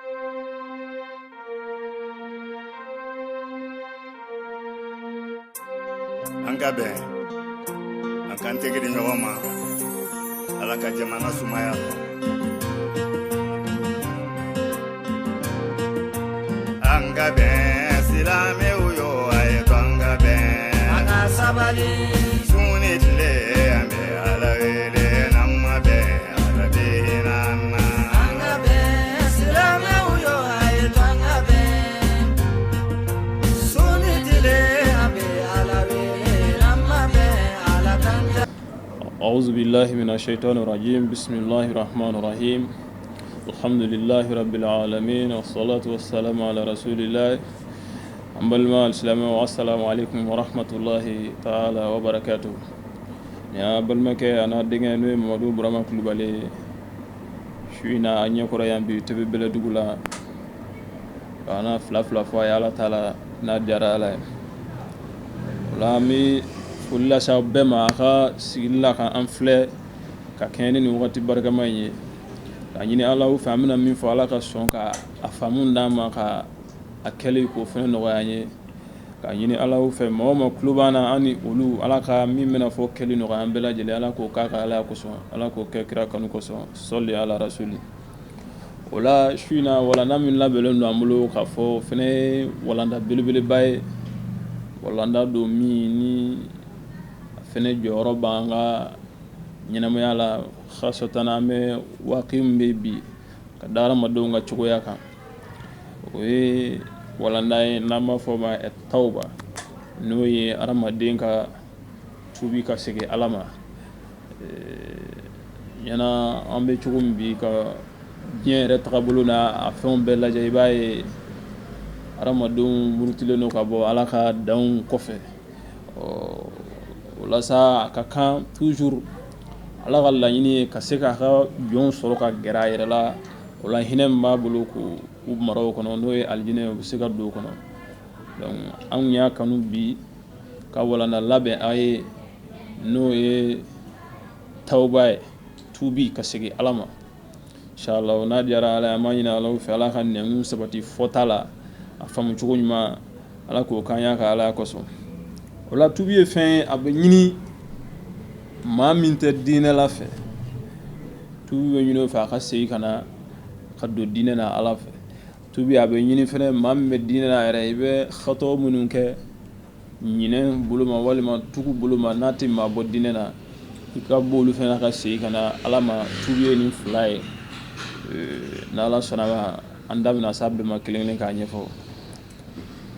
An ka bɛn an k'an tɛgɛ di ɲɔgɔn ma Ala ka jamana sumaya an ka bɛn silamɛw yo a ye to an ka bɛn an ka sabali sun ni tile an bɛ Ala wele n'an ma bɛn Ala bɛ hinɛ an na an ka bɛn silamɛw yo a ye to an ka bɛn sun ni tile an bɛ Ala wele أعوذ بالله من الشيطان الرجيم بسم الله الرحمن الرحيم الحمد لله رب العالمين والصلاة والسلام على رسول الله أمبالما السلام والسلام عليكم ورحمة الله تعالى وبركاته يا بالمك أنا دعنا نوي مودو برام كلوبالي شوينا أنيا كوريان بيتبي بلدوغلا أنا فلا فايا الله تعالى ناديارا عليه لامي fulla sa bema ka sigilla ka an filɛ ka kɛɲɛ ni wagati barikama ye ka ɲini Ala fɛ an bɛna min fɔ Ala ka sɔn ka a faamu d'an ma ka a kɛli k'o fɛnɛ nɔgɔya an ye ka ɲini Ala fɛ maa o maa tulo b'an na an ni olu Ala ka min bɛna fɔ kɛli nɔgɔya an bɛɛ lajɛlen Ala k'o k'a ka Ala kosɔn Ala k'o kɛ kira kanu kosɔn sɔli ala rasuli o la su in na walanda min labɛnlen don an bolo k'a fɔ fɛnɛ ye walanda belebeleba ye walanda don min ni fɛnɛ jɔyɔrɔ b'an ka ɲɛnamaya la khasatan an bɛ waati min bɛ bi ka da hadamadenw ka cogoya kan o ye walanda ye n'an b'a fɔ o ma tawba n'o ye hadamaden ka tuubi ka segin Ala ma ɲana an bɛ cogo min bi ka diɲɛ yɛrɛ tagabolo n'a a fɛnw bɛɛ lajɛ i b'a ye hadamadenw murutilen don ka bɔ Ala ka danw kɔfɛ walasa a ka kan toujours Ala ka laɲini ye ka se k'a ka jɔn sɔrɔ ka gɛrɛ a yɛrɛ la o la hinɛ min b'a bolo k'u mara o kɔnɔ n'o ye alijinɛ u bɛ se ka don o kɔnɔ donc anw y'a kanu bi ka walanda labɛn a ye n'o ye tawba ye tuubi ka segin Ala ma inshallah n'a diyara Ala ye an b'a ɲini Ala fɛ Ala ka nɛɛmu sabati fɔta la a faamu cogo ɲuman Ala k'o k'an y'a ka Ala kosɔn o la tuubi ye fɛn ye a bɛ ɲini maa min tɛ diinɛ la fɛ tuubi bɛ ɲini o fɛ a ka segin ka na ka don diinɛ na Ala fɛ tuubi a bɛ ɲini fɛnɛ maa min bɛ diinɛ na yɛrɛ i bɛ xatɔ minnu kɛ ɲinɛ bolo ma walima tugu bolo ma n'a tɛ maa bɔ diinɛ na i ka bɔ olu fɛnɛ ka segin ka na Ala ma tuubi ye nin fila ye n'Ala sɔnna ma an da bɛna s'a bɛɛ ma kelen-kelen k'a ɲɛfɔ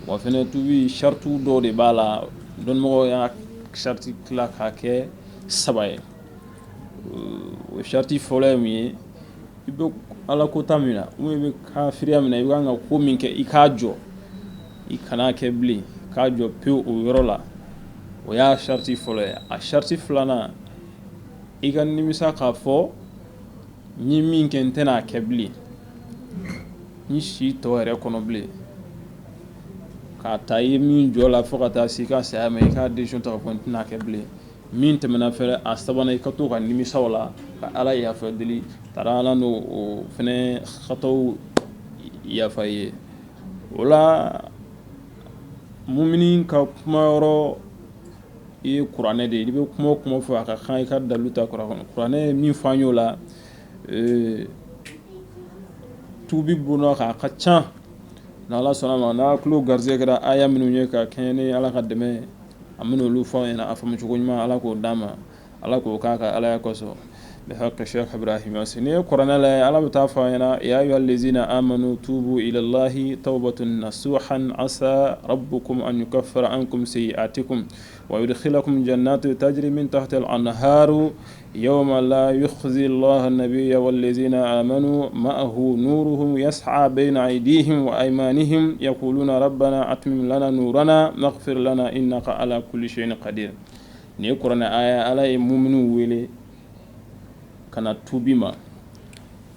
wa fɛnɛ tuubi saritiw dɔw de b'a la dɔnnimɔgɔw y'a sariti tila k'a kɛ 3 ye o sariti fɔlɔ ye mun ye i bɛ Ala kota min na ou bien i bɛ kafiriya min na i ka kan ka ko min kɛ i k'a jɔ i kana kɛ bilen k'a jɔ pewu o yɔrɔ la o y'a sariti fɔlɔ ye a sariti filanan i ka nimisa k'a fɔ n ye min kɛ n tɛna kɛ bilen n si tɔ yɛrɛ kɔnɔ bilen k'a ta i ye min jɔ la fo ka taa se i ka saya ma i ka décision ta ka fɔ n tɛna kɛ bilen min tɛmɛna fɛnɛ a sabanan i ka to ka nimisa o la ka Ala yafa deli taara Ala n'o o fɛnɛ xataw yafa i ye o la mumini ka kuma yɔrɔ i ye kuranɛ de ye i bɛ kuma o kuma fɔ a ka kan i ka dalilu ta kuranɛ ye min fɔ an y'o la tuubi bona k'a ka ca n'Ala sɔnna ma n'a tulo garisɛgɛ kɛra aya minnu ye ka kɛɲɛ ni Ala ka dɛmɛ an bɛna olu fɔ an ɲɛna a faamu cogo ɲuman Ala k'o d'an ma Ala k'o k'a ka Ala kosɔn bihaqi Sheikh Ibrahim Yasin n'i ye kuranɛ lajɛ Ala bɛ taa fɔ an ɲɛna ya ayyuhallazina amanu tubu ilallahi tawbatan nasuhan asa rabbukum an yukaffira ankum sayyi'atikum wa yudkhilakum jannatin tajri min tahtiha al-anharu yawma la yukhzi Allahu an-nabiyya wallazina amanu ma'ahu nuruhum yas'a bayna aydihim wa aymanihim yaquluna rabbana atmim lana nurana waghfir lana innaka ala kulli shay'in qadir ni kuranɛ aya Ala ye mu'minu wele kana tuubi ma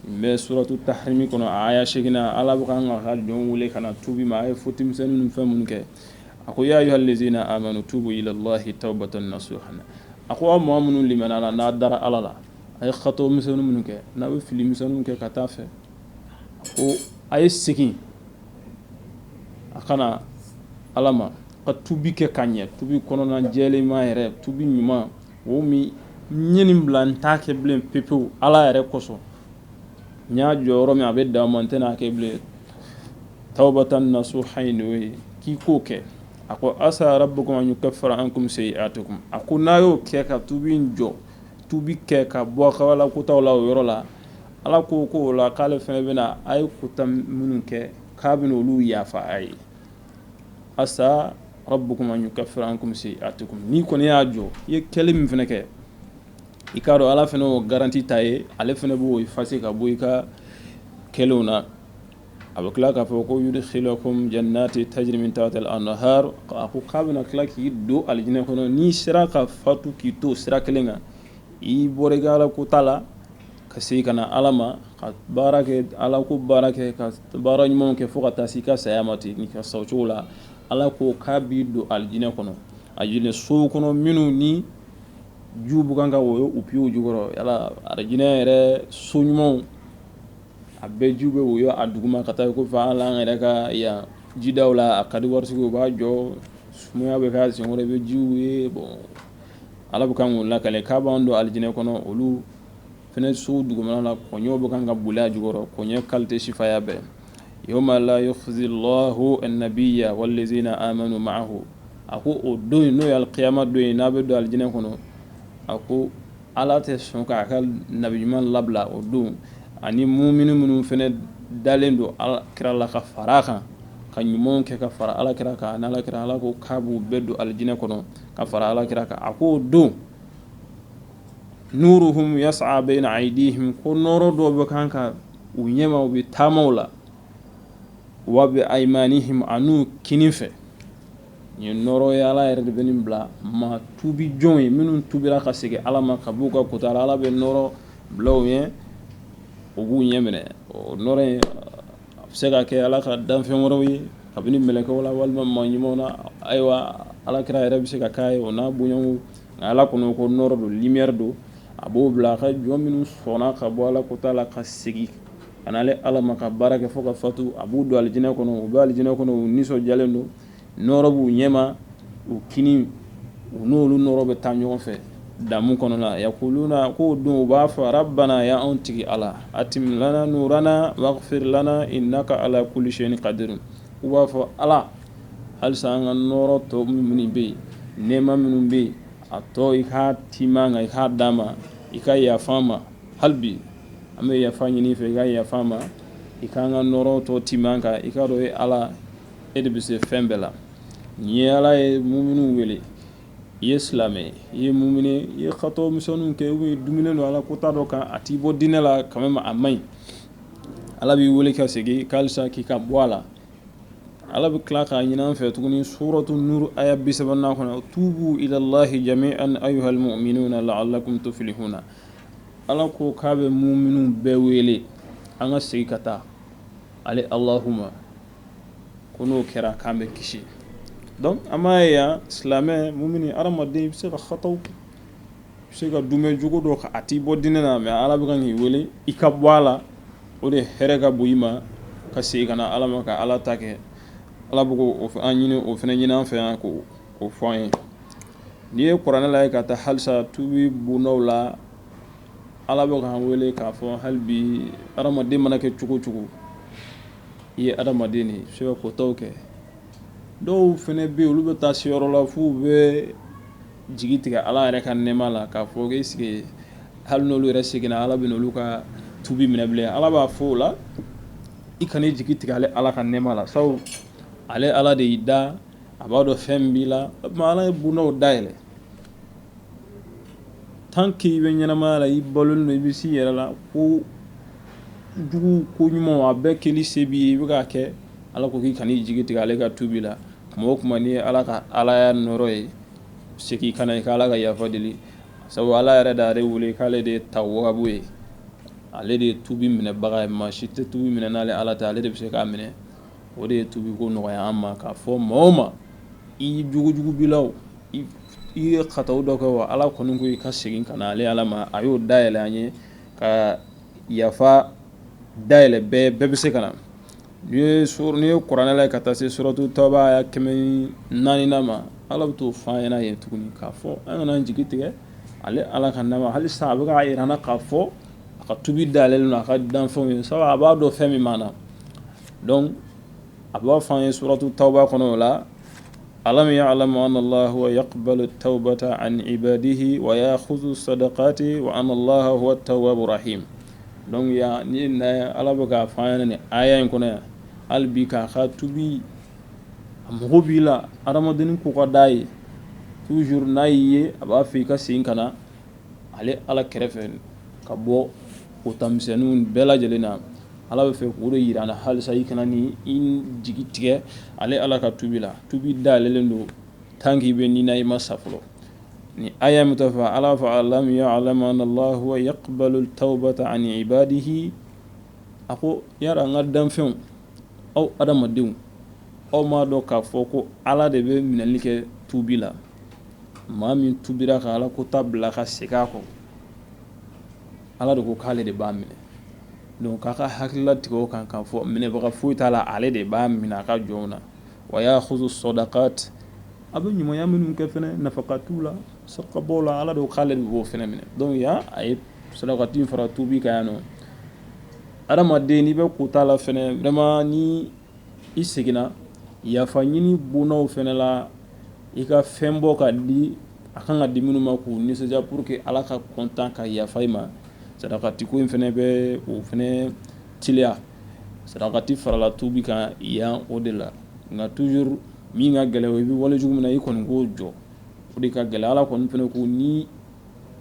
bɛ suratu tahrimi kɔnɔ aya 8 Ala bɛ kan ka jɔn wele kana tuubi ma a ye foti misɛnnin ni fɛn minnu kɛ a ko ya ayyuhallazina amanu tubu ila Allahi tawbatan nasuhan a ko aw maa minnu limana la n'a dara Ala la a ye xatɔ misɛnnin minnu kɛ n'a bɛ fili misɛnninw kɛ ka taa fɛ ko a ye segin a kana ala ma ka tubi kɛ ka ɲɛ tubi kɔnɔna jɛlenma yɛrɛ tubi ɲuman o min ɲɛ nin bila n t'a kɛ bilen pepewu ala yɛrɛ kosɔn n y'a jɔyɔrɔ min a bɛ d'aw ma n tɛna kɛ bilen tawbatan nasuhan n'o ye k'i k'o kɛ a ko asa rabbukum an yukaffira ankum sayi'atukum a ko n'a y'o kɛ ka tubi in jɔ tubi kɛ ka bɔ kawala kotaw la o yɔrɔ la ala ko o la k'ale fɛnɛ bɛna a ye kota minnu kɛ k'a bɛna olu yafa a ye asa rabbukum an yukaffira ankum sayi'atukum ni kɔni y'a jɔ i ye kɛli min fɛnɛ kɛ i k'a dɔn ala fɛnɛ o garanti ta ye ale fɛnɛ b'o effacer ka bɔ i ka kɛlenw na a bɛ tila k'a fɔ ko yudkhilukum jannati tajri min tahtiha al-anhar a ko k'a bɛna tila k'i don alijinɛ kɔnɔ n'i sera ka fatu k'i to sira kelen kan i bɔra i ka ala ko ta la ka segin ka na ala ma ka baara kɛ ala ko baara kɛ ka baara ɲumanw kɛ fo ka taa se i ka saya ma ten ka sa o cogo la ala ko k'a b'i don alijinɛ kɔnɔ alijinɛ so kɔnɔ minnu ni ju bɛ kan ka woyo u piyo jukɔrɔ yala alijinɛ yɛrɛ so ɲumanw a bɛɛ ju bɛ woyo a duguma ka taa ko fa ala an yɛrɛ ka yan jidaw la a ka di waritigi u b'a jɔ sumaya bɛ k'a senkɔrɔ i bɛ jiw ye bon ala bɛ kan k'o lakale k'a b'an don alijinɛ kɔnɔ olu fɛnɛ so dugumana la kɔɲɔw bɛ kan ka boli a jukɔrɔ kɔɲɔ qualité sifaya bɛɛ yawma la yukhzi Allahu an-nabiyya wal-lazina amanu ma'ahu a ko o don n'o ye alqiyama don ye n'a bɛ don alijinɛ kɔnɔ a ko ala tɛ sɔn k'a ka nabi ɲuman labila o don ani mumini minnu fɛnɛ dalen don ala kira la ka fara kan ka ɲumanw kɛ ka fara ala kira kan n'ala kira ala ko k'a b'u bɛɛ don alijinɛ kɔnɔ ka fara ala kira kan a ko o don nuruhum yas'a bayna aydihim ko nɔrɔ dɔ bɛ kan ka u ɲɛma u bɛ taamaw la wa bi aymanihim anu kinin fɛ ye nɔrɔ ye ala yɛrɛ de bɛ nin bila ma tubi jɔn ye minnu tubira ka segin ala ma ka b'u ka kota la ala bɛ nɔrɔ bila u ɲɛ o b'u ɲɛ minɛ o nɔrɔ in a bɛ se ka kɛ ala ka danfɛn wɛrɛw ye kabini mɛlɛkɛw la walima maa ɲumanw na ayiwa ala kira yɛrɛ bɛ se ka k'a ye o n'a bonyaw nka ala kɔnɔ ko nɔrɔ don lumière don a b'o bila a ka jɔn minnu sɔnna ka bɔ ala kota la ka segin ka n'ale ala ma ka baara kɛ fo ka fatu a b'u don alijinɛ kɔnɔ u bɛ alijinɛ kɔnɔ u nisɔndiyalen don nɔrɔ b'u ɲɛma u kini u n'olu nɔrɔ bɛ taa ɲɔgɔn fɛ damu kɔnɔna yakuluna ko don u b'a fɔ rabbana ya anw tigi ala atim lana nurana waghfir lana innaka ala kulli shay'in qadirun u b'a fɔ ala halisa an ka nɔrɔ tɔ minnu bɛ yen nɛɛma minnu bɛ yen a tɔ i k'a timan kan i k'a d'a ma i ka yafa ma hali bi an bɛ yafa ɲini fɛ i ka yafa ma i k'an ka nɔrɔ tɔ timan kan i k'a dɔn e ala e de bɛ se fɛn bɛɛ la nin ye ala ye muminu wele i ye silamɛ i ye mumini i ye xatɔ misɛnninw kɛ ou bien duminen don ala kota dɔ kan a t'i bɔ diinɛ la quand même a man ɲi ala b'i wele ka segin k'alisa k'i ka bɔ a la ala bɛ tila k'a ɲini an fɛ tuguni suratu nur aya 34 kɔnɔ tubu ilallahi jami'an ayyuhal mu'minuna la'allakum tuflihuna ala ko k'a bɛ muminun bɛɛ wele an ka segin ka taa ale allahumma ko n'o kɛra k'an bɛ kisi donc an b'a ye yan silamɛ mumini adamaden i bɛ se ka xataw kɛ i bɛ se ka dumɛ jogo dɔ a t'i bɔ diinɛ na mais ala bɛ kan k'i wele i ka bɔ a la o de hɛrɛ ka bon i ma ka segin ka na ala ma ka ala ta kɛ ala bɛ ko an ɲini o fana ɲini an fɛ yan k'o fɔ an ye n'i ye kuranɛ lajɛ ka taa halisa tubi bondaw la ala bɛ k'an wele k'a fɔ hali bi adamaden mana kɛ cogo o cogo i ye adamaden de ye i bɛ se ka kotaw kɛ dɔw fana bɛ yen olu bɛ taa se yɔrɔ la f'u bɛ jigi tigɛ ala yɛrɛ ka nɛɛma la k'a fɔ est ce que hali n'olu yɛrɛ seginna ala bɛ n'olu ka tubi minɛ bilen ala b'a fɔ o la i kan'i jigi tigɛ ale ala ka nɛɛma la sabu ale ala de y'i da a b'a dɔn fɛn min b'i la ala ye bundaw dayɛlɛ tant que i bɛ ɲɛnamaya la i balolen don i bɛ s'i yɛrɛ la ko jugu ko ɲumanw a bɛɛ kɛli se b'i ye i bɛ k'a kɛ ala ko k'i kan'i jigi tigɛ ale ka tubi la kuma o kuma n'i ye ala ka alaya nɔrɔ ye segin kana i ka ala ka yafa deli sabu ala yɛrɛ de ale wele k'ale de ye tawwabu ye ale de ye tubi minɛbaga ye maa si tɛ tubi minɛ n'ale ala tɛ ale de bɛ se k'a minɛ o de ye tubi ko nɔgɔya an ma k'a fɔ maa o maa i jugujugu b'i la o i ye xataw dɔ kɛ wa ala kɔni ko i ka segin ka na ale ala ma a y'o dayɛlɛ an ye ka yafa dayɛlɛ bɛɛ bɛ se ka na n'i ye kuranɛ la ka taa se suratu tawba aya 400 ma ala bɛ t'o fɔ an ɲɛna yen tuguni k'a fɔ an kana jigi tigɛ ale ala ka nama hali sisan a bɛ k'a yir'an na k'a fɔ a ka tubi dayɛlɛlen don a ka danfɛnw ye sabu a b'a dɔn fɛn min b'an na donc a b'a fɔ an ye suratu tawba kɔnɔ o la alam ya'lamu anna allaha huwa yaqbalu at-tawbata an ibadihi wa ya'khudhu sadaqati wa anna allaha huwa at-tawwabur rahim donc ya ni na ala bɛ k'a fɔ an ɲɛna ni aya in kɔnɔ yan hali bi k'a ka tubi a mago b'i la adamadennin ko ka d'a ye toujours n'a y'i ye a b'a fɛ i ka segin ka na ale ala kɛrɛfɛ ka bɔ o tamisɛnninw bɛɛ lajɛlen na ala bɛ fɛ k'o de yira an na halisa i kana ni i jigi tigɛ ale ala ka tubi la tubi dayɛlɛlen don tant que i bɛ ni na i ma sa fɔlɔ ni aya min ta fɔ ala fɔ alam ya'lamu anna allaha huwa yaqbalu at-tawbata an ibadihi a ko yara an ka danfɛnw aw adamadenw aw m'a dɔn k'a fɔ ko ala de bɛ minɛli kɛ tubi la maa min tubira ka ala ko ta bila ka segin a kɔ ala de ko k'ale de b'a minɛ donc k'a ka hakilila tigɛ o kan k'a fɔ minɛbaga foyi t'a la ale de b'a minɛ a ka jɔnw na wa ya'khudhu sadaqat a bɛ ɲumanya minnu kɛ fɛnɛ nafakatiw la sadaqabaw la ala de ko k'ale de b'o fɛnɛ minɛ donc yan a ye sadaqati fara tubi kan yan nɔ adamaden n'i bɛ kota la fɛnɛ vraiment ni i seginna yafa ɲini bonnaw fɛnɛ la i ka fɛn bɔ ka di a kan ka di minnu ma k'u nisɔndiya pour que ala ka content ka yafa i ma sadaqati ko in fɛnɛ bɛ o fɛnɛ tiliya sadaqati farala tubi kan yan o de la nka toujours min ka gɛlɛ i bɛ wale jugu min na i kɔni k'o jɔ o de ka gɛlɛ ala kɔni fɛnɛ ko ni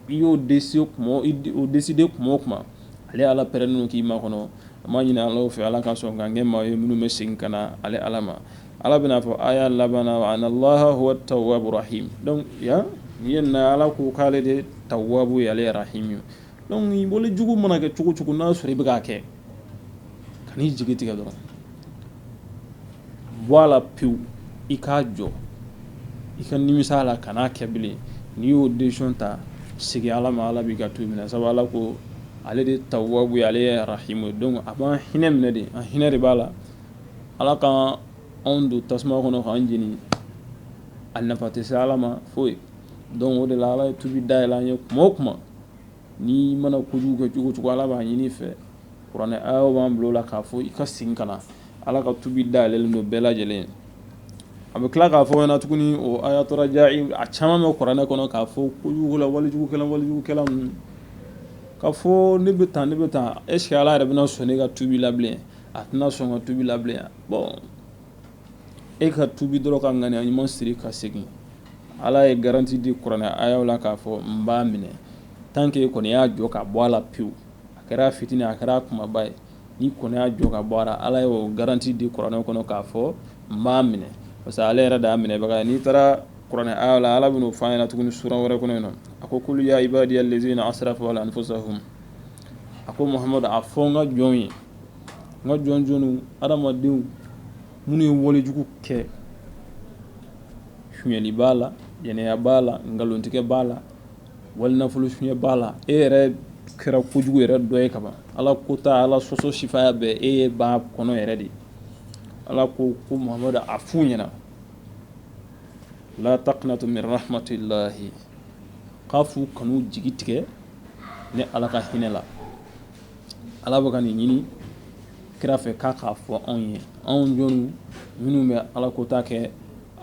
i y'o décider kuma o kuma ale ala pɛrɛnnen k'i ma kɔnɔ a ma ɲini ala fɛ ala ka sɔn ka kɛ maa ye minnu bɛ segin ka na ale ala ma ala bɛna fɔ aya labanna wa anna allaha huwa at-tawwabur rahim donc ya ni ye na ala ko k'ale de tawwabu ye ale ye rahim ye donc i wale jugu mana kɛ cogo cogo n'a sɔrɔ i bɛ k'a kɛ kan'i jigi tigɛ dɔrɔn bɔ a la pewu i k'a jɔ i ka nimisa a la kan'a kɛ bilen n'i y'o décision ta segin ala ma ala b'i ka to minɛ sabu ala ko ale de tawwabu ye ale ye rahimu donc a b'an hinɛ minɛ de an hinɛ de b'a la ala ka anw don tasuma kɔnɔ k'an jeni a nafa tɛ se ala ma foyi donc o de la ala ye tubi dayɛlɛ an ye kuma o kuma ni mana kojugu kɛ cogo cogo ala b'a ɲini i fɛ kuranɛ ayaw b'an bila o la k'a fɔ i ka segin ka na ala ka tubi dayɛlɛlen don bɛɛ lajɛlen a bɛ tila k'a fɔ ɲɛna tuguni o ayatɔra ja'i a caman bɛ kuranɛ kɔnɔ k'a fɔ kojugu la walijugukɛla ninnu k'a fɔ ne bɛ tan est ce que ala yɛrɛ bɛna sɔn ne ka tubi la bilen a tɛna sɔn ka tubi la bilen bon e ka tubi dɔrɔn ka ŋaniya ɲuman siri ka segin ala ye garanti di kuranɛ ayaw la k'a fɔ n b'a minɛ tant que kɔni y'a jɔ ka bɔ a la pewu a kɛra fitini a kɛra kumaba ye ni kɔni y'a jɔ ka bɔ a la ala ye o garanti di kuranɛ kɔnɔ k'a fɔ n b'a minɛ parce que ale yɛrɛ de y'a minɛbaga ye n'i taara kuranɛ ayaw la ala bɛn'o fɔ an ɲɛna tuguni sura wɛrɛ kɔnɔ yen nɔ a ko kul ya ibadiya allazina asrafu ala anfusahum a ko muhamadu a fɔ n ka jɔn ye n ka jɔnjɔnw adamadenw minnu ye walejugu kɛ suɲɛli b'a la jɛnɛya b'a la nkalontigɛ b'a la walinafolo suɲɛ b'a la e yɛrɛ kɛra kojugu yɛrɛ dɔ ye kaban ala kota ala sɔsɔ sifaya bɛɛ e ye b'a kɔnɔ yɛrɛ de ala ko muhamadu a f'u ɲɛna la taqnatu min rahmatillahi k'a f'u kanu jigi tigɛ ne ala ka hinɛ la ala bɛ ka nin ɲini kira fɛ k'a k'a fɔ anw ye anw jɔnw minnu bɛ ala kota kɛ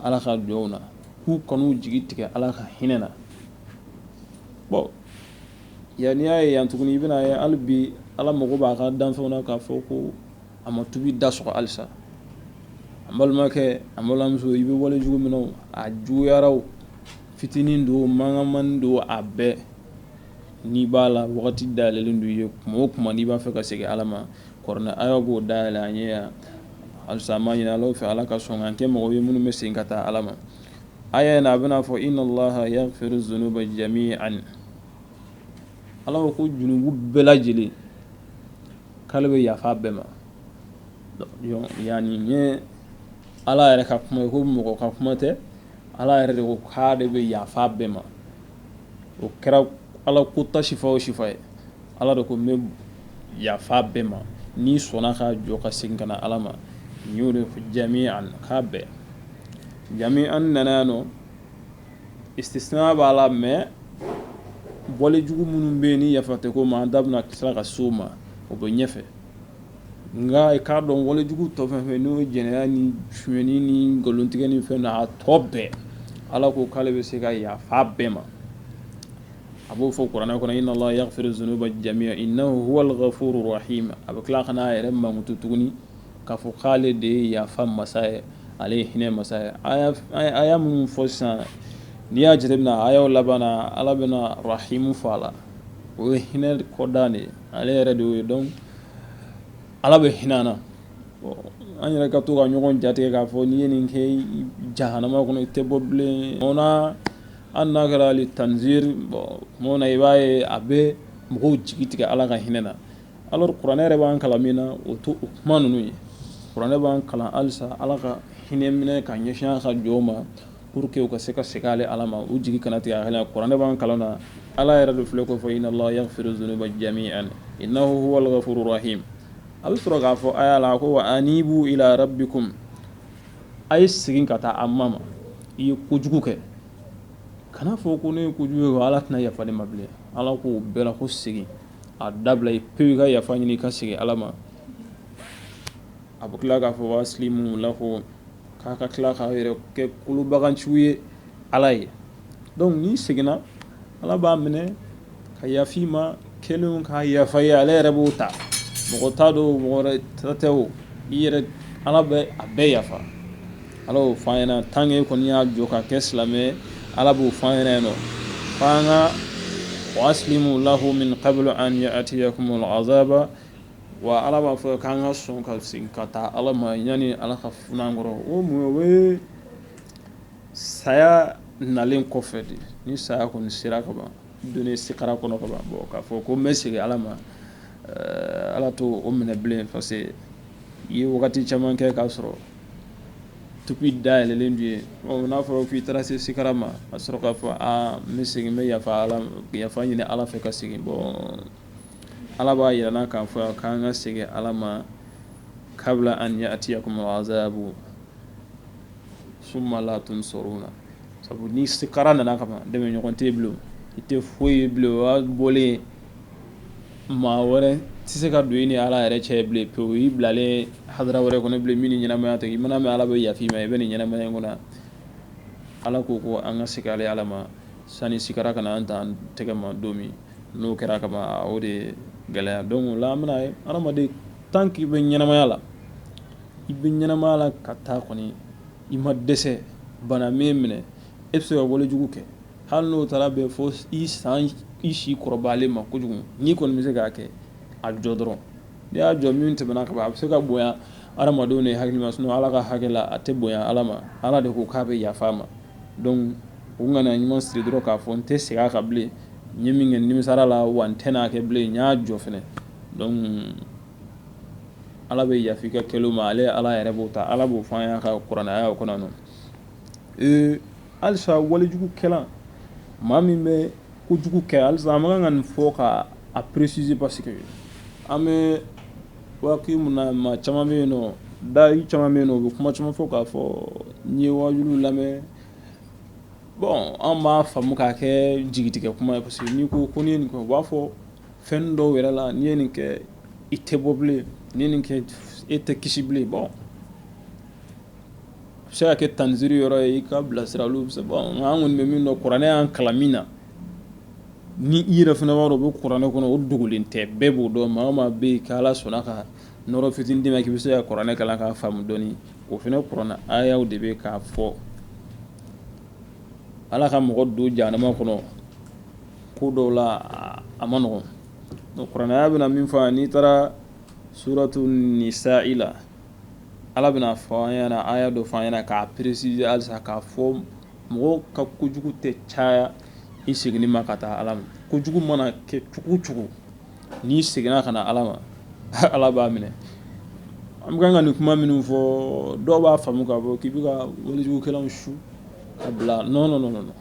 ala ka jɔnw na k'u kanu jigi tigɛ ala ka hinɛ na bon yani y'a ye yan tuguni i bɛna ye hali bi ala mago b'a ka danfɛnw na k'a fɔ ko a ma tubi da sɔgɔ halisa an balimakɛ an balimamuso i bɛ wale jugu min na a juguyara o fitinin don mankanmani don a bɛɛ n'i b'a la wagati dayɛlɛlen don i ye kuma o kuma n'i b'a fɛ ka segin ala ma kuranɛ ayaw b'o dayɛlɛ an ye yan halisa an b'a ɲini ala fɛ ala ka sɔn k'an kɛ mɔgɔw ye minnu bɛ segin ka taa ala ma aya in a bɛna fɔ inna allaha yaghfiru dhunuba jami'an ala ko junubu bɛɛ lajɛlen k'ale bɛ yafa bɛɛ ma yani n ye ala yɛrɛ ka kuma ye ko mɔgɔ ka kuma tɛ ala yɛrɛ de ko k'a de bɛ yafa bɛɛ ma o kɛra ala ko ta sifa o sifa ye ala de ko n bɛ yafa bɛɛ ma ni sɔnna ka jɔ ka segin ka na ala ma n y'o de fɔ jami'an k'a bɛɛ jami'an nana yan nɔ istisna b'a la mais bɔli jugu minnu bɛ yen ni yafa tɛ ko ma an da bɛna tila ka s'o ma o bɛ ɲɛfɛ nka i k'a dɔn wale jugu tɔ fɛn fɛn n'o ye jɛnɛya ni suyɛni ni nkalontigɛ ni fɛn na a tɔ bɛɛ ala ko k'ale bɛ se ka yafa bɛɛ ma a b'o fɔ kuranɛ kɔnɔ inna allaha yaghfiru dhunuba jami'a innahu huwal ghafurur rahim a bɛ tila ka n'a yɛrɛ mankutu tuguni k'a fɔ k'ale de ye yafa masa ye ale ye hinɛ masa ye aya minnu fɔ sisan n'i y'a jateminɛ ayaw laban na ala bɛna rahimu fɔ a la o ye hinɛ kɔdan de ye ale yɛrɛ de y'o ye donc ala bɛ hinɛ na an yɛrɛ ka to ka ɲɔgɔn jatigɛ k'a fɔ n'i ye nin kɛ jahanama kɔnɔ i tɛ bɔ bilen o na an n'a kɛra ali tanzir tuma na i b'a ye a bɛ mɔgɔw jigi tigɛ ala ka hinɛ na alors kuranɛ yɛrɛ b'an kalan min na o to o kuma ninnu ye kuranɛ b'an kalan halisa ala ka hinɛ minɛ ka ɲɛsin a ka jɔw ma pour que u ka se ka segin ale ala ma u jigi kana tigɛ a kan kuranɛ b'an kalan na ala yɛrɛ de filɛ ko fɔ inna allaha yaghfiru dhunuba jami'an innahu huwal ghafurur rahim a bɛ sɔrɔ k'a fɔ aya la ko wa anibu ila rabbikum a ye segin ka taa amma ma i ye kojugu kɛ kana fɔ ko ne ye kojugu kɛ ala tɛna yafa ne ma bilen ala k'o bɛɛ la ko segin a dabila i pewu i ka yafa ɲini i ka segin ala ma a bɛ tila k'a fɔ wasilimu la ko k'a ka tila k'a yɛrɛ kɛ kolobaganciw ye ala ye donc n'i seginna ala b'a minɛ ka yafi ma kelen k'a yafa ye ale yɛrɛ b'o ta mɔgɔ t'a dɔn mɔgɔ wɛrɛ ta tɛ o i yɛrɛ ala bɛ a bɛɛ yafa ala y'o f'an ɲɛna tant que kɔni y'a jɔ ka kɛ silamɛ ala b'o f'an ɲɛna yen nɔ f'an ka waslimu lahu min qablu an ya'tiyakumul azaba wa ala b'a fɔ k'an ka sɔn ka segin ka taa ala ma yanni ala ka fun'an kɔrɔ o mun ye o ye saya nalen kɔfɛ de ni saya kɔni sera ka ban donnen sikara kɔnɔ ka ban bon k'a fɔ ko n bɛ segin ala ma ala to o minɛ bilen parce que i ye wagati caman kɛ k'a sɔrɔ tupi dayɛlɛlen du ye n'a fɔra k'i taara se sikara ma a sɔrɔ k'a fɔ n bɛ segin n bɛ yafa ɲini ala fɛ ka segin bon ala b'a yira n'a k'a fɔ k'an ka segin ala ma kabla an ya'tiyakumul azabu summa la tunsaruna sabu ni sikara nana ka ban dɛmɛ ɲɔgɔn tɛ bilen i tɛ foyi ye bilen o y'a bɔlen maa wɛrɛ tɛ se ka don i ni ala yɛrɛ cɛ bilen pewu i bilalen hadara wɛrɛ kɔnɔ bilen min ni ɲɛnamaya tɛ i mana mɛn ala bɛ yafi ma i bɛ nin ɲɛnamaya in kɔnɔ ala ko ko an ka segin ale ala ma sani sikara kana an ta an tɛgɛ ma don min n'o kɛra ka ban o de gɛlɛya donc o la an bɛna ye adamaden tant que i bɛ ɲɛnamaya la i bɛ ɲɛnamaya la ka taa kɔni i ma dɛsɛ bana min minɛ e bɛ se ka walejugu kɛ hali n'o taara bɛn fo i si kɔrɔbayalen ma kojugu n'i kɔni bɛ se k'a kɛ a jɔ dɔrɔn n'i y'a jɔ min tɛmɛna ka ban a bɛ se ka bonya adamadenw de hakili ma sinon ala ka hakɛ la a tɛ bonya ala ma ala de ko k'a bɛ yafa ma donc u kana ɲuman siri dɔrɔn k'a fɔ n tɛ segin a kan bilen n ye min kɛ nimisara la wa n tɛ n'a kɛ bilen n y'a jɔ fɛnɛ donc ala bɛ yafi ka kɛlenw ma ale ala yɛrɛ b'o ta ala b'o fɔ an y'a ka kuranaya o kɔnɔ halisa walejugu kɛlan maa min bɛ kojugu kɛ halisa an man kan ka nin fɔ ka a préciser parce que an bɛ waati min na maa caman bɛ yen nɔ dayi caman bɛ yen nɔ u bɛ kuma caman fɔ k'a fɔ n ye wajuliw lamɛn bon an b'a faamu k'a kɛ jigitigɛ kuma ye parce que n'i ko n'i ye nin kɛ u b'a fɔ fɛn dɔw yɛrɛ la n'i ye nin kɛ i tɛ bɔ bilen n'i ye nin kɛ e tɛ kisi bilen bon a bɛ se ka kɛ tanziri yɔrɔ ye i ka bilasiraliw bɛ se bon nka an kɔni bɛ min dɔn kuranɛ y'an kalan min na ni i yɛrɛ fana b'a dɔn o bɛ kuranɛ kɔnɔ o dogolen tɛ bɛɛ b'o dɔn maa o maa bɛ yen k'ala sɔnna ka nɔrɔ fitinin d'i ma k'i bɛ se ka kuranɛ kalan k'a faamu dɔɔni o fana kuranɛ ayaw de bɛ k'a fɔ ala ka mɔgɔ don jahanama kɔnɔ ko dɔw la a ma nɔgɔn donc kuranɛya bɛna min fɔ n'i taara suratu nisa'i la ala bɛna fɔ an ɲɛna aya dɔ fɔ an ɲɛna k'a préciser halisa k'a fɔ mɔgɔw ka kojugu tɛ caya i seginni ma ka taa ala ma kojugu mana kɛ cogo cogo n'i seginna ka na ala ma ala b'a minɛ an bɛ kan ka nin kuma minnu fɔ dɔw b'a faamu k'a fɔ k'i bɛ ka walijugukɛlanw su ka bila non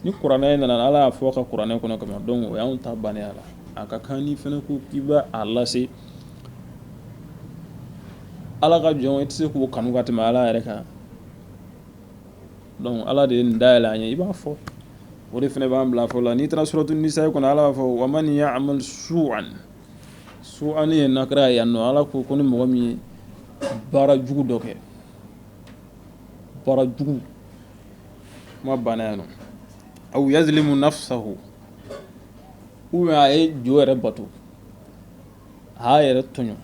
ni kuranɛ nana ala y'a fɔ ka kuranɛ kɔnɔ kama donc o y'anw ta bannen a la a ka kan ni fana ko k'i bɛ a lase ala ka jɔn i tɛ se k'o kanu ka tɛmɛ ala yɛrɛ kan donc ala de ye nin dayɛlɛ an ye i b'a fɔ o de fana b'an bila fɔ la n'i taara suratu nisa kɔnɔ ala b'a fɔ wa man ya'mal su'an ye nakira ye yan nɔ ala ko ni mɔgɔ min ye baara jugu dɔ kɛ baara jugu ma banna yan nɔ aw yazlimu nafsahu ou bien a ye jo yɛrɛ bato a y'a yɛrɛ tɔɲɔ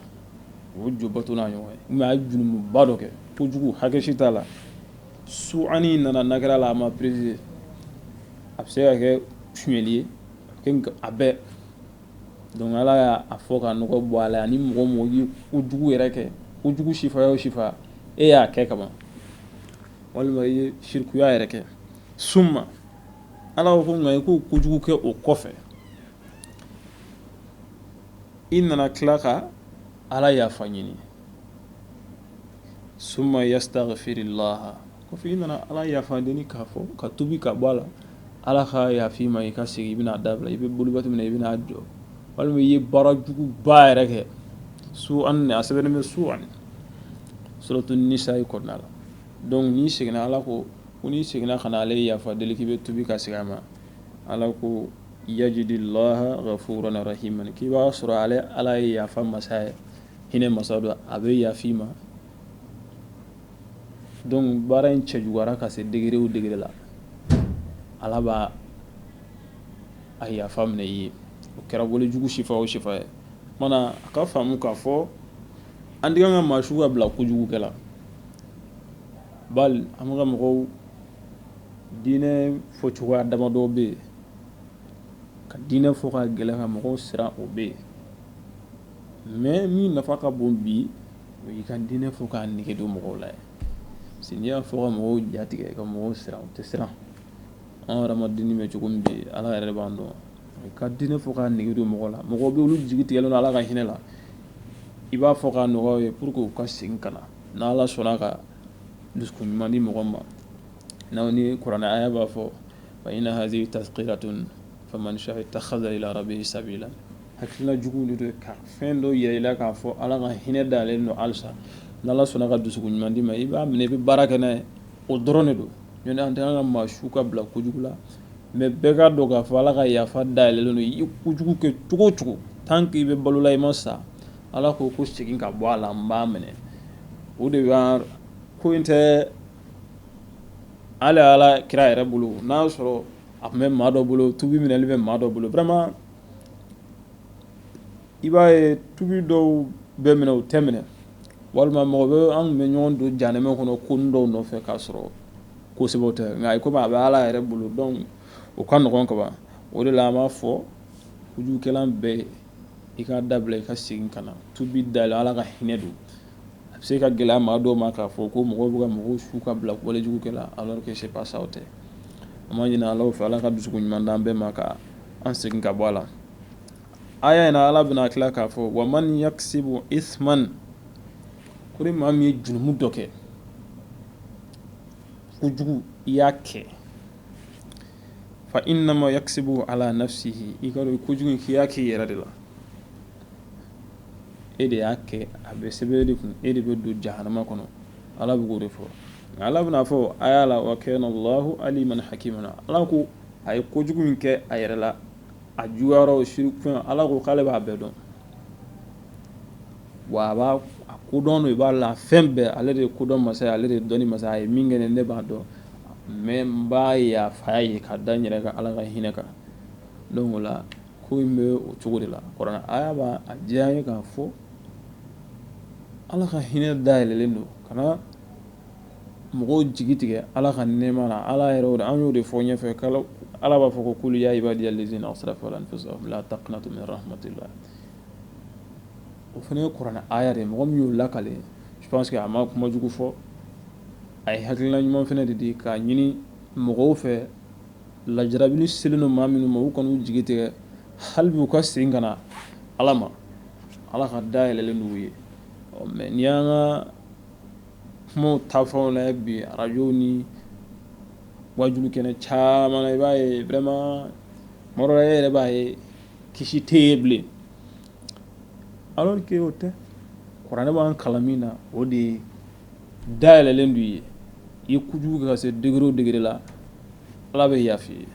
o jo bato n'a ɲɔgɔn ye ou bien a ye junumunba dɔ kɛ kojugu hakɛ si t'a la su'ani nana nakira la a ma préciser a bɛ se ka kɛ suɲɛli ye a bɛɛ donc ala y'a fɔ ka nɔgɔ bɔ a la ani mɔgɔ mɔgɔ ye kojugu yɛrɛ kɛ kojugu sifaya o sifaya e y'a kɛ kaban walima i ye shirikuya yɛrɛ kɛ summa ala ko nka i k'o kojugu kɛ o kɔfɛ i nana tila ka ala yafa ɲini summa yastaghfirillaha kɔfɛ i nana ala yafa deni k'a fɔ ka tubi ka bɔ a la ala ka yafi ma i ka segin i bɛna dabila i bɛ bolibati minɛ i bɛna jɔ walima i ye baara juguba yɛrɛ kɛ su'an a sɛbɛnnen bɛ su'an suratu nisa kɔnɔna la donc n'i seginna ala ko n'i seginna ka na ale yafa deli k'i bɛ tubi ka segin a ma ala ko yajidillaha ghafuran rahiman k'i b'a sɔrɔ ala ye yafa masa ye hinɛ masa dɔ a bɛ yafi ma donc baara in cɛjuguyara ka se degré o degré la ala b'a a yafa minɛ i ye o kɛra walejugu sifa o sifa ye mana a ka faamu k'a fɔ an tɛ kan ka maa sugu ka bila kojugu kɛ la bali an ka mɔgɔw diinɛ fɔcogoya damadɔ bɛ yen ka diinɛ fɔ ka gɛlɛn ka mɔgɔw siran o bɛ yen mais min nafa ka bon bi o y'i ka diinɛ fɔ k'a nege don mɔgɔw la ye parce que n'i y'a fɔ ka mɔgɔw jatigɛ ka mɔgɔw siran o tɛ siran an yɛrɛ ma diinɛ bɛ cogo min bi ala yɛrɛ b'an dɔn ka diinɛ fɔ k'a nege don mɔgɔw la mɔgɔw bɛ olu jigi tigɛlen don ala ka hinɛ la i b'a fɔ k'a nɔgɔya ye pour que u ka segin ka na n'ala sɔnna ka dusukun ɲuman di mɔgɔ ma n'aw ni kuranɛ aya b'a fɔ fa inna hazihi tazkiratun faman sha'a ittakhadha ila rabbihi sabila hakilina jugu de do ka fɛn dɔ yira i la k'a fɔ ala ka hinɛ dalen don halisa n'ala sɔnna ka dusukun ɲuman di ma i b'a minɛ i bɛ baara kɛ n'a ye o dɔrɔn de don ɲɔntɛ an tɛ an ka maa su ka bila kojugu la mais bɛɛ ka dɔn k'a fɔ ala ka yafa dayɛlɛlen don i ye kojugu kɛ cogo o cogo tant que i bɛ balola i ma sa ala ko segin ka bɔ a la n b'a minɛ o de b'a ko in tɛ hali ala kira yɛrɛ bolo n'a sɔrɔ a tun bɛ maa dɔ bolo tubi minɛli bɛ maa dɔ bolo vraiment i b'a ye tubi dɔw bɛ minɛ o tɛ minɛ walima mɔgɔ bɛ an tun bɛ ɲɔgɔn don janɛmɛ kɔnɔ ko dɔw nɔfɛ k'a sɔrɔ kosɛbɛ o tɛ nka komi a bɛ ala yɛrɛ bolo donc o ka nɔgɔn kaban o de la an b'a fɔ kojugukɛlan bɛɛ i ka dabila i ka segin ka na tubi dayɛlɛ ala ka hinɛ don a bɛ se ka gɛlɛya maa dɔw ma k'a fɔ ko mɔgɔw bɛ ka mɔgɔw su ka bila walejugukɛla alors que c'est pas ça o tɛ an b'a ɲini alaw fɛ ala ka dusukun ɲuman d'an bɛɛ ma ka an segin ka bɔ a la aya in na ala bɛna tila k'a fɔ wa man yaksibu ithman ko ni maa min ye jurumu dɔ kɛ kojugu i y'a kɛ fa innama yaksibu ala nafsihi i ka dɔn kojugu in k'i y'a kɛ i yɛrɛ de la e de y'a kɛ a bɛ sɛbɛn de kun e de bɛ don jahanama kɔnɔ ala bɛ k'o de fɔ nka ala bɛna fɔ aya la wa kana Allahu aliman hakiman ala ko a ye kojugu in kɛ a yɛrɛ la a juguyara o shirikun ala ko k'ale b'a bɛɛ dɔn wa a b'a kodɔn do i b'a la fɛn bɛɛ ale de ye kodɔn masa ye ale de ye dɔnni masa ye a ye min kɛ ne b'a dɔn mais n b'a yafa ye ka da n yɛrɛ ka ala ka hinɛ kan donc o la ko in bɛ o cogo de la kuranɛ aya b'a diya n ye k'a fɔ ala ka hinɛ dayɛlɛlen don kana mɔgɔw jigi tigɛ ala ka nɛɛma na ala yɛrɛ an y'o de fɔ ɲɛfɛ ala b'a fɔ ko kul ya ibadiya allazina asrafu ala anfusihim la taqnatu min rahmatillah o fana ye kuranɛ aya de mɔgɔ min y'o lakale je pense que a ma kuma jugu fɔ a ye hakilina ɲuman fana de di k'a ɲini mɔgɔw fɛ lajarabili selen don maa minnu ma u kan'u jigi tigɛ hali bi u ka segin ka na ala ma ala ka dayɛlɛlen d'u ye mais n'i y'an ka kumaw taafɛnw lajɛ bi arajow ni wajulu kɛnɛ caman na i b'a ye vraiment tuma dɔ la e yɛrɛ b'a ye kisi tɛ ye bilen alors que o tɛ kuranɛ b'an kalan min na o de ye dayɛlɛlen du ye i kojugu kɛ ka se degré o degré la ala bɛ yafa i ye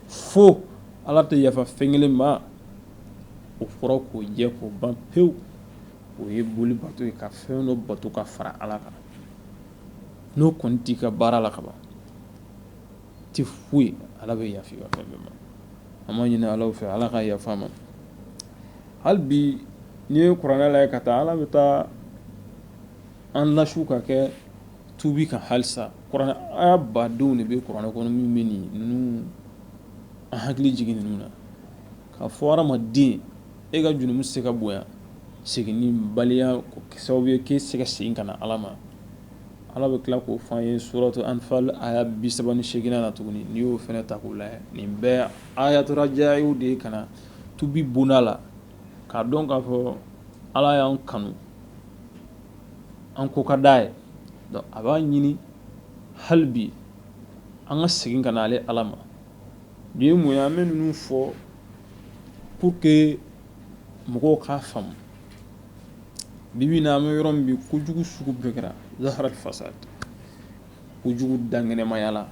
fo ala tɛ yafa fɛn kelen ma o fɔra k'o jɛ k'o ban pewu o ye boli bato ye ka fɛn dɔ bato ka fara ala kan n'o kɔni t'i ka baara la ka ban ti foyi ala bɛ yafa i ka fɛn bɛɛ ma an b'a ɲini alaw fɛ ala ka yafa a ma hali bi n'i ye kuranɛ lajɛ ka taa ala bɛ taa an lasiw ka kɛ tuubi kan halisa kuranɛ aya badenw de bɛ kuranɛ kɔnɔ min bɛ ninnu an hakili jigin ninnu na k'a fɔ hadamaden e ka junumu se ka bonya seginni baliya sababu ye k'e se ka segin ka na ala ma ala bɛ tila k'o fɔ an ye suratu anfal aya 38 na tuguni n'i y'o fɛnɛ ta k'o lajɛ nin bɛɛ ayaturajayiw de ye ka na tubi bonda la k'a dɔn k'a fɔ ala y'an kanu an ko ka d'a ye donc a b'a ɲini hali bi an ka segin ka na ale ala ma nin ye mun ye an bɛ ninnu fɔ pour que mɔgɔw k'a faamu bibi na an bɛ yɔrɔ min bi kojugu sugu bɛɛ kɛra zaharat fasad kojugu dangɛnɛmaya la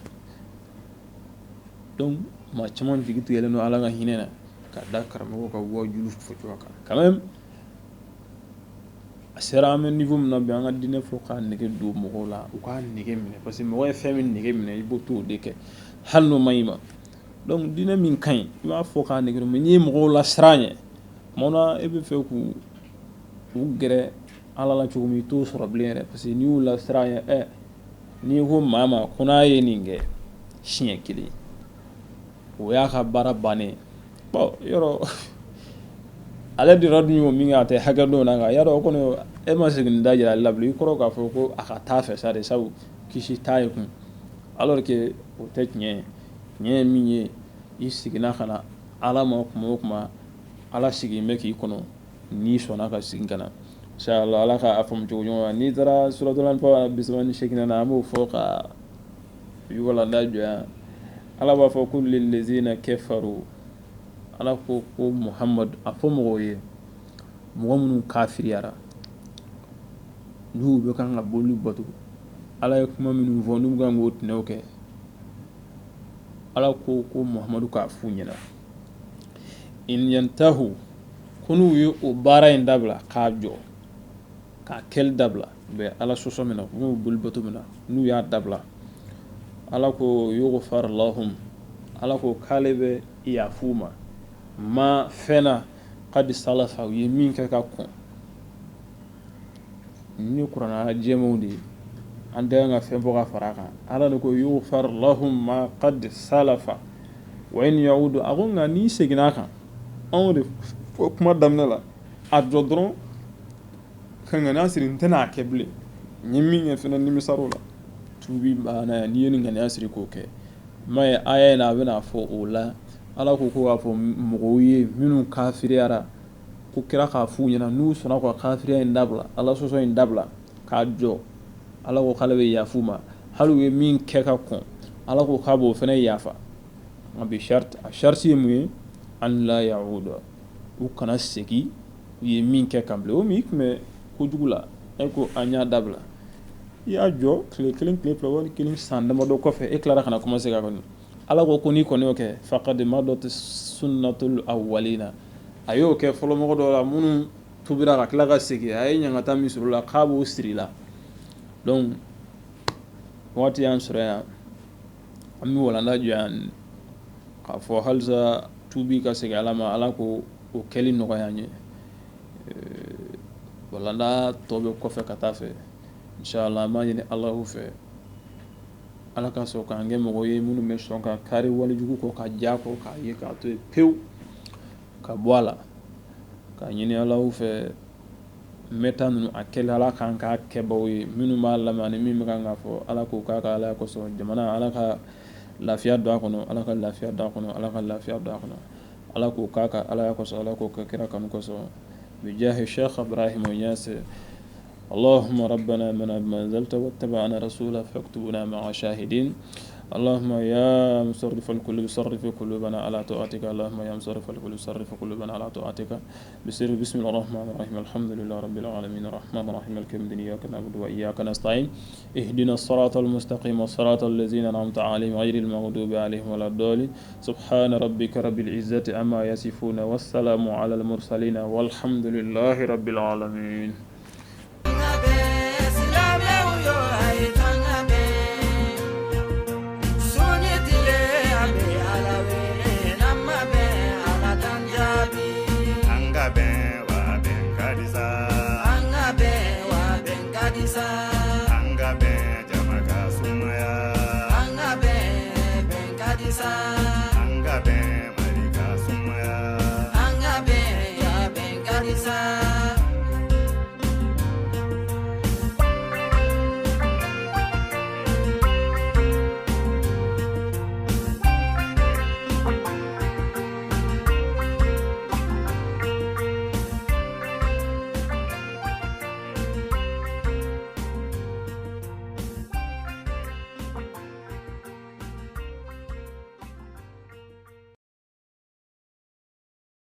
donc maa caman jigi tigɛlen don ala ka hinɛ na ka da karamɔgɔw ka wajulu fɔcogo kan quand même a sera an bɛ niveau min na bi an ka diinɛ fɔ k'a nege don mɔgɔw la u k'a nege minɛ parce que mɔgɔ ye fɛn min nege minɛ i b'o t'o de kɛ hali n'o man ɲi ma donc diinɛ min ka ɲi i b'a fɔ k'a nege don mais n'i ye mɔgɔw la siran ɲɛ tuma na e bɛ fɛ k'u gɛrɛ ala la cogo min i t'o sɔrɔ bilen yɛrɛ parce que n'i y'u la siran ɲɛ n'i ko maa ma ko n'a ye nin kɛ siɲɛ kelen o y'a ka baara bannen bon yɔrɔ ale de yɔrɔ dun y'o min kɛ a tɛ hakɛ dɔn na kan y'a dɔn o kɔni e ma segin da jira ale la bilen i kɔrɔ k'a fɔ ko a ka taa fɛ sa de sabu kisi t'a ye kun alors que o tɛ tiɲɛ ye tiɲɛ ye min ye i seginna ka na ala ma kuma o kuma ala sigin bɛ k'i kɔnɔ n'i sɔnna ka segin ka na inshallah ala ka faamu cogo ɲuman na n'i taara suratul anfal 38 na an b'o fɔ ka walanda jɔnya ala b'a fɔ kul lillezina kafaru ala ko muhammad a fɔ mɔgɔw ye mɔgɔ minnu kafiriyara n'u bɛ kan ka boli bato ala ye kuma minnu fɔ n'u kan k'o tinɛw kɛ ala ko muhammadu k'a f'u ɲɛna in yantahu ko n'u ye o baara in dabila k'a jɔ k'a kɛli dabila bɛ ala sɔsɔ min na n'u boli bato min na n'u y'a dabila ala ko yughfar lahum ala ko k'ale bɛ yafu ma fɛnna qad salafa u ye min kɛ ka kɔn ni kuranna jɛmanw de an tɛ ka fɛn bɔ ka fara a kan ala de ko yughfar lahum ma qad salafa wa in yaudu a ko nka n'i seginna a kan anw de fɔ kuma daminɛ la a jɔ dɔrɔn ka ŋaniya siri n tɛna a kɛ bilen n ye min kɛ fɛnɛ nimisar'o la tuubi banna yan n'i ye nin ŋaniya siri k'o kɛ m'a ye aya in na a bɛna fɔ o la ala ko k'a fɔ mɔgɔw ye minnu kafiriyara ko kira k'a f'u ɲɛna n'u sɔnna ka kafiriya in dabila ala sɔsɔ in dabila k'a jɔ ala ko k'ale bɛ yafu ma hali u ye min kɛ ka kɔn ala ko k'a b'o fɛnɛ yafa nka bi charte a charte ye mun ye an la yauda u kana segin u ye min kɛ kan bilen o min i tun bɛ kojugu la e ko an y'a dabila i y'a jɔ tile kelen tile fila wali kelen san damadɔ kɔfɛ e tilara kana commencer ka kɔni ala ko n'i kɔni y'o kɛ faqad madat sunnatul awwalina a y'o kɛ fɔlɔ mɔgɔ dɔw la minnu tubira ka tila ka segin a ye ɲangata min sɔrɔ la k'a b'o siri la donc waati y'an sɔrɔ yan an bɛ walanda jɔ yan k'a fɔ halisa tuubi ka segin ala ma ala ko o kɛli nɔgɔya an ye walanda tɔ bɛ kɔfɛ ka taa fɛ inshallah an b'a ɲini alahu fɛ ala ka sɔn k'an kɛ mɔgɔ ye minnu bɛ sɔn ka kari walijugu kɔ ka ja kɔ k'a ye k'a to yen pewu ka bɔ a la k'a ɲini alahu fɛ n bɛ taa ninnu a kɛli ala k'an k'a kɛbaw ye minnu b'a lamɛn ani min bɛ kan k'a fɔ ala k'o k'a ka ala kosɔn jamana ala ka lafiya don a kɔnɔ ala ka lafiya don a kɔnɔ ala ka lafiya don a kɔnɔ ala k'o k'a ka ala kosɔn ala k'o kɛ kira kanu kosɔn bijahi sheikh ibrahim yasir اللهم ربنا من أنزلت واتبعنا رسولا فاكتبنا مع شاهدين اللهم يا مصرف القلوب صرف قلوبنا على طاعتك اللهم يا مصرف القلوب صرف قلوبنا على طاعتك بسم الله الرحمن الرحيم الحمد لله رب العالمين الرحمن الرحيم مالك يوم الدين إياك نعبد وإياك نستعين اهدنا الصراط المستقيم الصراط الذين أنعمت عليهم غير المغضوب عليهم ولا الضالين سبحان ربك رب العزة عما يصفون والسلام على المرسلين والحمد لله رب العالمين